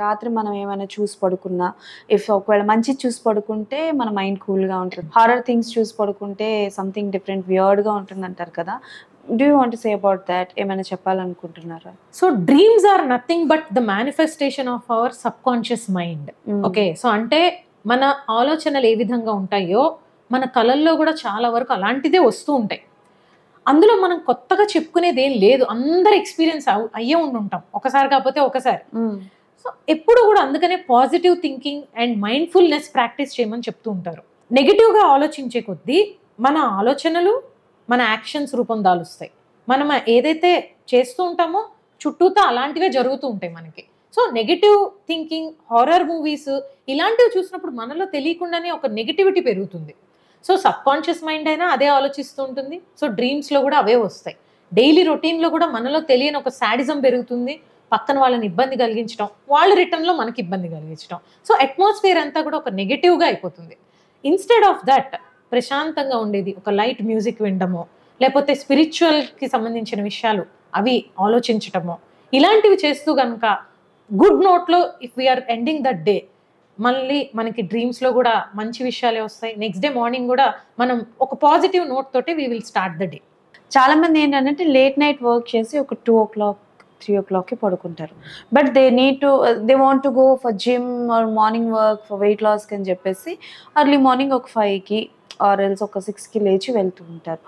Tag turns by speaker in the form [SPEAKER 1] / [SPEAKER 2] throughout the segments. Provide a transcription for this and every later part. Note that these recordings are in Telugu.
[SPEAKER 1] రాత్రి మనం ఏమైనా చూసి పడుకున్నా, ఒకవేళ మంచిది చూసి పడుకుంటే మన మైండ్ కూల్‌గా ఉంటుంది. హారర్ థింగ్స్ చూసి పడుకుంటే సంథింగ్ డిఫరెంట్ వియర్డ్‌గా ఉంటుందంటారు కదా! Do you want to say about thought? ఏమైనా చెప్పాలనుకుంటున్నారా?
[SPEAKER 2] So dreams are nothing but the manifestation of our subconscious mind. Okay, so అంటే మన ఆలోచనలు ఏ విధంగా ఉంటాయో మన కళల్లో కూడా చాలా వరకు అలాంటిదే వస్తూ ఉంటాయి. అందులో మనం కొత్తగా చెప్పుకునేది ఏం లేదు. అందరు ఎక్స్పీరియన్స్ అయ్యే ఉంటాం, ఒకసారి కాకపోతే ఒకసారి. సో ఎప్పుడు కూడా అందుకనే positive thinking and mindfulness practice చేయమని చెప్తూ ఉంటారు. నెగిటివ్గా ఆలోచించే కొద్దీ మన ఆలోచనలు మన యాక్షన్స్ రూపం దాలుస్తాయి. మనం ఏదైతే చేస్తూ ఉంటామో చుట్టూతో అలాంటివే జరుగుతూ ఉంటాయి మనకి. So negative thinking, horror movies ఇలాంటివి చూసినప్పుడు మనలో తెలియకుండానే ఒక నెగిటివిటీ పెరుగుతుంది. సో సబ్ కాన్షియస్ మైండ్ అయినా అదే ఆలోచిస్తూ ఉంటుంది. సో డ్రీమ్స్లో కూడా అవే వస్తాయి. డైలీ రొటీన్లో కూడా మనలో తెలియని ఒక శాడిజం పెరుగుతుంది. పక్కన వాళ్ళని ఇబ్బంది కలిగించడం, వాళ్ళు రిటర్న్లో మనకి ఇబ్బంది కలిగించడం. సో అట్మాస్ఫియర్ అంతా కూడా ఒక నెగిటివ్గా అయిపోతుంది. ఇన్స్టెడ్ ఆఫ్ దట్ ప్రశాంతంగా ఉండేది ఒక లైట్ మ్యూజిక్ వినడమో, లేకపోతే స్పిరిచువల్కి సంబంధించిన విషయాలు అవి ఆలోచించటమో, ఇలాంటివి చేస్తూ కనుక గుడ్ నోట్లో if we are ending that day, మళ్ళీ మనకి డ్రీమ్స్లో కూడా మంచి విషయాలే వస్తాయి. నెక్స్ట్ డే మార్నింగ్ కూడా మనం ఒక పాజిటివ్ నోట్ తోటి we will start the day.
[SPEAKER 1] చాలామంది ఏంటంటే లేట్ నైట్ వర్క్ చేసి ఒక 2 o'clock 3 o'clockకి పడుకుంటారు. But they want to go for gym or morning work for weight లాస్కి అని చెప్పేసి అర్లీ మార్నింగ్ ఒక 5కి ఆర్ ఎల్స్ ఒక 6కి లేచి వెళ్తూ ఉంటారు.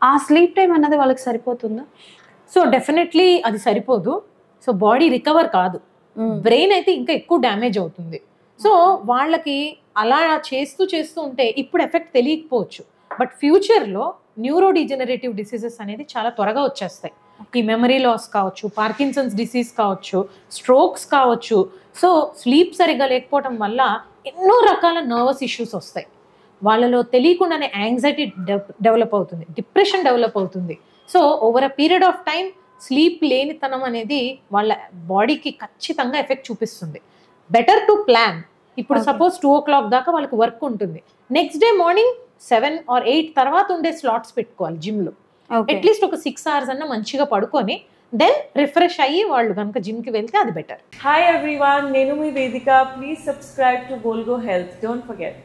[SPEAKER 1] ఆ స్లీప్ టైం అన్నది వాళ్ళకి సరిపోతుందా?
[SPEAKER 2] సో డెఫినెట్లీ అది సరిపోదు. సో బాడీ రికవర్ కాదు, బ్రెయిన్ అయితే ఇంకా ఎక్కువ డ్యామేజ్ అవుతుంది. సో వాళ్ళకి అలా చేస్తూ ఉంటే ఇప్పుడు ఎఫెక్ట్ తెలియకపోవచ్చు, బట్ ఫ్యూచర్లో న్యూరో డిజనరేటివ్ డిసీజెస్ అనేది చాలా త్వరగా వచ్చేస్తాయి. ఈ మెమరీ లాస్ కావచ్చు, పార్కిన్సన్స్ డిసీజ్ కావచ్చు, స్ట్రోక్స్ కావచ్చు. సో స్లీప్ సరిగ్గా లేకపోవడం వల్ల ఎన్నో రకాల నర్వస్ ఇష్యూస్ వస్తాయి. వాళ్ళలో తెలియకుండానే యాంగ్జైటీ డెవలప్ అవుతుంది, డిప్రెషన్ డెవలప్ అవుతుంది. So over a period of time sleep లేనితనం అనేది వాళ్ళ బాడీకి ఖచ్చితంగా ఎఫెక్ట్ చూపిస్తుంది. Better to plan. ఇప్పుడు సపోజ్ 2 o'clock దాకా వాళ్ళకి వర్క్ ఉంటుంది. నెక్స్ట్ డే మార్నింగ్ 7 or 8 తర్వాత ఉండే స్లాట్స్ పెట్టుకోవాలి జిమ్లో. అట్లీస్ట్ ఒక 6 hours అన్న మంచిగా పడుకొని దెన్ రిఫ్రెష్ అయ్యి వాళ్ళు కనుక జిమ్కి వెళ్తే అది better.
[SPEAKER 3] Hi everyone, Nenu mi Vedika. Please subscribe to Volgo Health. Don't forget.